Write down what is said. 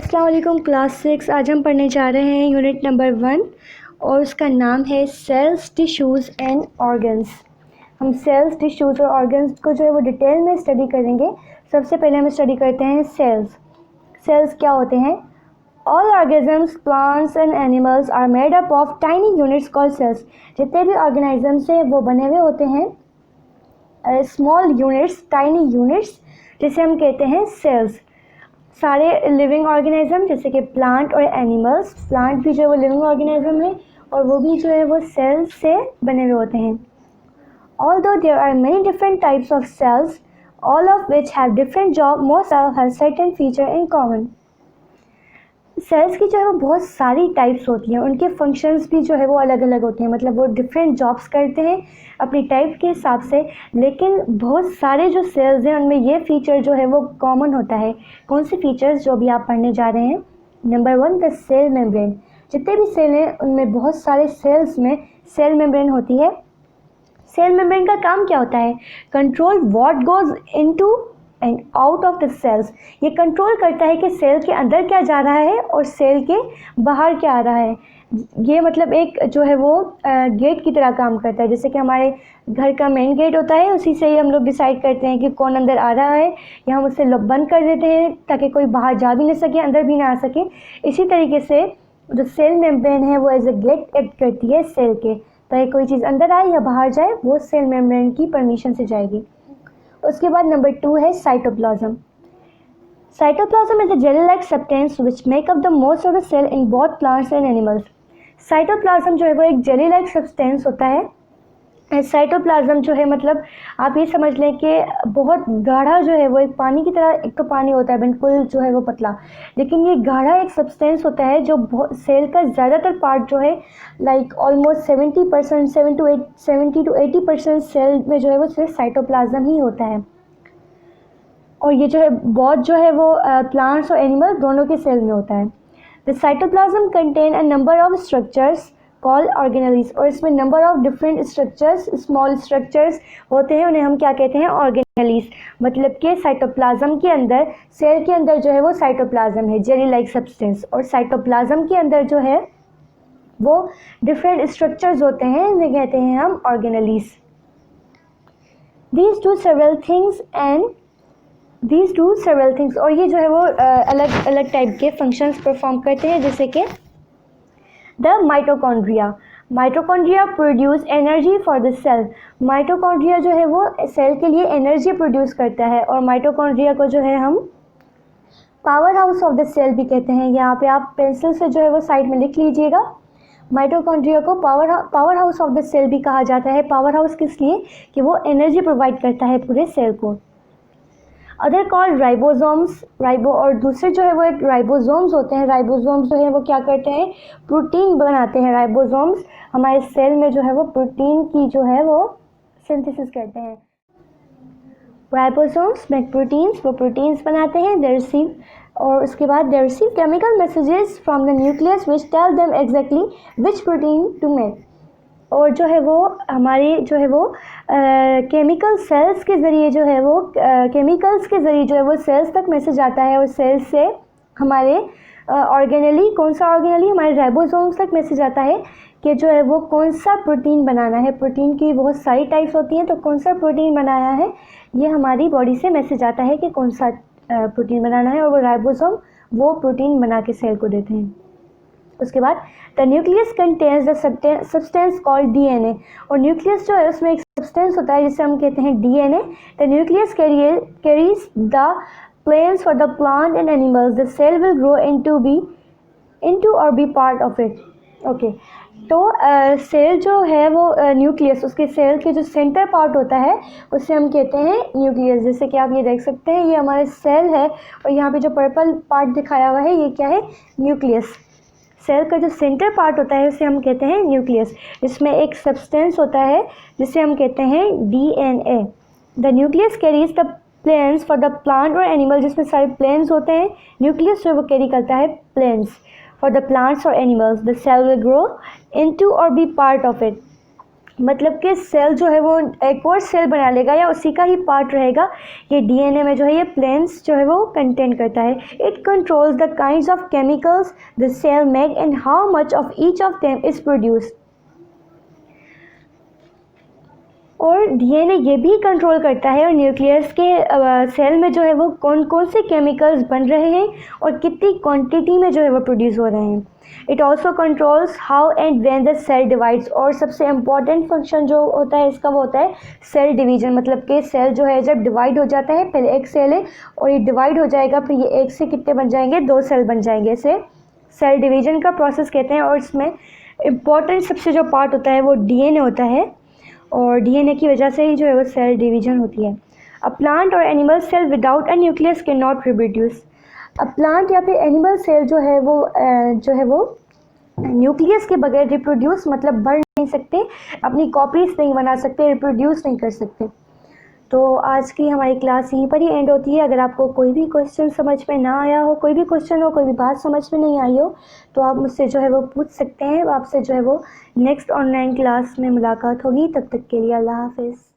अस्सलाम वालेकुम क्लास 6। आज हम पढ़ने जा रहे हैं यूनिट नंबर 1 और उसका नाम है सेल्स, टिश्यूज़ एंड ऑर्गन्स। हम सेल्स, टिश्यूज़ और ऑर्गन्स को जो है वो डिटेल में स्टडी करेंगे। सबसे पहले हम स्टडी करते हैं सेल्स। सेल्स क्या होते हैं? All organisms, plants and animals are made up of tiny units called cells. जितने भी ऑर्गेनिजम्स हैं वो बने हुए होते हैं स्मॉल यूनिट्स, टाइनी यूनिट्स, जिसे हम कहते हैं सेल्स। सारे लिविंग ऑर्गेनिज्म जैसे कि प्लांट और एनिमल्स, प्लांट भी जो है वो लिविंग ऑर्गेनिज्म है और वो भी जो है वो सेल्स से बने हुए होते हैं। Although there are many different types of cells, all of which have different job, most cells have certain feature in common. Cells की जो है वो बहुत सारी टाइप्स होती हैं, उनके फंक्शंस भी जो है वो अलग अलग होते हैं, मतलब वो डिफरेंट जॉब्स करते हैं अपनी टाइप के हिसाब से। लेकिन बहुत सारे जो सेल्स हैं उनमें ये फीचर जो है वो कॉमन होता है। कौन से फीचर्स जो भी आप पढ़ने जा रहे हैं? Number 1, the cell membrane. जितने भी सेल हैं उनमें बहुत सारे सेल्स में सेल मेम्ब्रेन होती है। सेल मेम्ब्रेन का काम क्या होता है? Control what goes into and out of the cells. ये कंट्रोल करता है कि सेल के अंदर क्या जा रहा है और सेल के बाहर क्या आ रहा है। ये मतलब एक जो है वो गेट की तरह काम करता है। जैसे कि हमारे घर का मेन गेट होता है, उसी से ही हम लोग डिसाइड करते हैं कि कौन अंदर आ रहा है, या हम उसे बंद कर देते हैं ताकि कोई बाहर जा भी नहीं सके, अंदर भी ना आ सके। इसी तरीके से जो सेल मेम्ब्रेन है वो एज ए गेट एक्ट करती है सेल के, ताकि कोई चीज़ अंदर आए या बाहर जाए वो सेल मेम्ब्रेन की परमिशन से जाएगी। उसके बाद नंबर 2 है cytoplasm. Cytoplasm is a jelly like substance which make up the most of the cell in both plants and animals. Cytoplasm जो है वो एक जेली लाइक सब्सटेंस होता है। साइटोप्लाज्म जो है मतलब आप ये समझ लें कि बहुत गाढ़ा जो है वो एक पानी की तरह, एक तो पानी होता है बिल्कुल जो है वो पतला, लेकिन ये गाढ़ा एक सब्सटेंस होता है जो सेल का ज़्यादातर पार्ट जो है लाइक ऑलमोस्ट 70%, 70 to 80% सेल में जो है वो सिर्फ साइटोप्लाज्म ही होता है। और ये जो है बहुत जो है वो प्लांट्स और एनिमल दोनों के सेल में होता है। The cytoplasm contain a number of structures called organelles. और इसमें number of different structures, small structures होते हैं, उन्हें हम क्या कहते हैं? ऑर्गेनेलिस। मतलब कि साइटोप्लाज्म के अंदर, सेल के अंदर जो है वो साइटोप्लाज्म है, जेली लाइक सब्सटेंस, और साइटोप्लाज्म के अंदर जो है वो डिफरेंट स्ट्रक्चर्स होते हैं, इन्हें कहते हैं हम organelles. These do several things और ये जो है वो अलग अलग टाइप के फंक्शंस परफॉर्म करते हैं, जैसे कि the mitochondria produce energy for the cell. Mitochondria जो है वो सेल के लिए एनर्जी प्रोड्यूस करता है, और माइटोकॉन्ड्रिया को जो है हम power house of the cell भी कहते हैं। यहाँ पे आप पेंसिल से जो है वो साइड में लिख लीजिएगा। माइटोकॉन्ड्रिया को power house of the cell भी कहा जाता है। पावर हाउस किस लिए? कि वो एनर्जी प्रोवाइड करता है पूरे सेल को। Other called ribosomes. और दूसरे जो है वो एक राइबोसोम्स होते हैं। राइबोसोम्स जो है वो क्या करते हैं? प्रोटीन बनाते हैं। राइबोसोम्स हमारे सेल में जो है वो प्रोटीन की जो है वो सिंथेसिस करते हैं। राइबोसोम्स मेक प्रोटीन्स, वो प्रोटीन्स बनाते हैं। दे रिसीव, और उसके बाद they receive chemical messages from the nucleus which tell them exactly which protein to make. और जो है वो हमारी जो है वो केमिकल सेल्स के ज़रिए जो है वो केमिकल्स के ज़रिए जो है वो सेल्स तक मैसेज आता है, और सेल्स से हमारे ऑर्गेनेली, कौन सा ऑर्गेनेली? हमारे राइबोसोम्स तक मैसेज आता है कि जो है वो कौन सा प्रोटीन बनाना है। प्रोटीन की बहुत सारी टाइप्स होती हैं, तो कौन सा प्रोटीन बनाया है ये हमारी बॉडी से मैसेज आता है कि कौन सा प्रोटीन बनाना है, और वो राइबोसोम वो प्रोटीन बना के सेल को देते हैं। उसके बाद the nucleus contains the substance called DNA. और न्यूक्लियस जो है उसमें एक सब्सटेंस होता है जिसे हम कहते हैं DNA. The nucleus carries the plans for the plant and animals. The cell will grow into और be part of it. Okay, तो सेल जो है वो न्यूक्लियस, उसके सेल के जो सेंटर पार्ट होता है उसे हम कहते हैं न्यूक्लियस। जैसे कि आप ये देख सकते हैं, ये हमारे सेल है, और यहाँ पे जो पर्पल पार्ट दिखाया हुआ है ये क्या है? न्यूक्लियस। सेल का जो सेंटर पार्ट होता है उसे हम कहते हैं न्यूक्लियस। इसमें एक सब्सटेंस होता है जिसे हम कहते हैं DNA. The nucleus carries the plans for the plant और एनिमल, जिसमें सारे प्लान्स होते हैं। न्यूक्लियस जो वो कैरी करता है प्लान्स फॉर द प्लांट्स और animals. The cell will grow into और बी पार्ट ऑफ इट। मतलब कि सेल जो है वो एक और सेल बना लेगा या उसी का ही पार्ट रहेगा। ये डीएनए में जो है ये प्लेन्स जो है वो कंटेन करता है। It controls the kinds of chemicals the cell make and how much of each of them is produce. और डीएनए ये भी कंट्रोल करता है और न्यूक्लियस के सेल में जो है वो कौन कौन से केमिकल्स बन रहे हैं और कितनी क्वांटिटी में जो है वो प्रोड्यूस हो रहे हैं। It also controls how and when the cell divides. और सबसे इम्पॉर्टेंट फंक्शन जो होता है इसका वो होता है सेल डिवीजन। मतलब कि सेल जो है जब डिवाइड हो जाता है, पहले एक सेल है और ये डिवाइड हो जाएगा, फिर ये एक से कितने बन जाएंगे, 2 सेल बन जाएंगे। इसे सेल डिवीजन का प्रोसेस कहते हैं। और इसमें इम्पॉर्टेंट सबसे जो पार्ट होता है वो डीएनए होता है और डीएनए की वजह से ही जो है वो सेल डिवीजन होती है। अ प्लांट और animal cell without a nucleus can not reproduce. A plant या फिर एनिमल सेल जो है वो न्यूक्लियस के बगैर रिप्रोड्यूस मतलब बढ़ नहीं सकते, अपनी कॉपीज नहीं बना सकते, रिप्रोड्यूस नहीं कर सकते। तो आज की हमारी क्लास यहीं पर ही एंड होती है। अगर आपको कोई भी क्वेश्चन समझ में ना आया हो, कोई भी क्वेश्चन हो, कोई भी बात समझ में नहीं आई हो, तो आप मुझसे जो है वो पूछ सकते हैं। आपसे जो है वो नेक्स्ट ऑनलाइन क्लास में मुलाकात होगी। तब तक के लिए अल्लाह हाफिज़।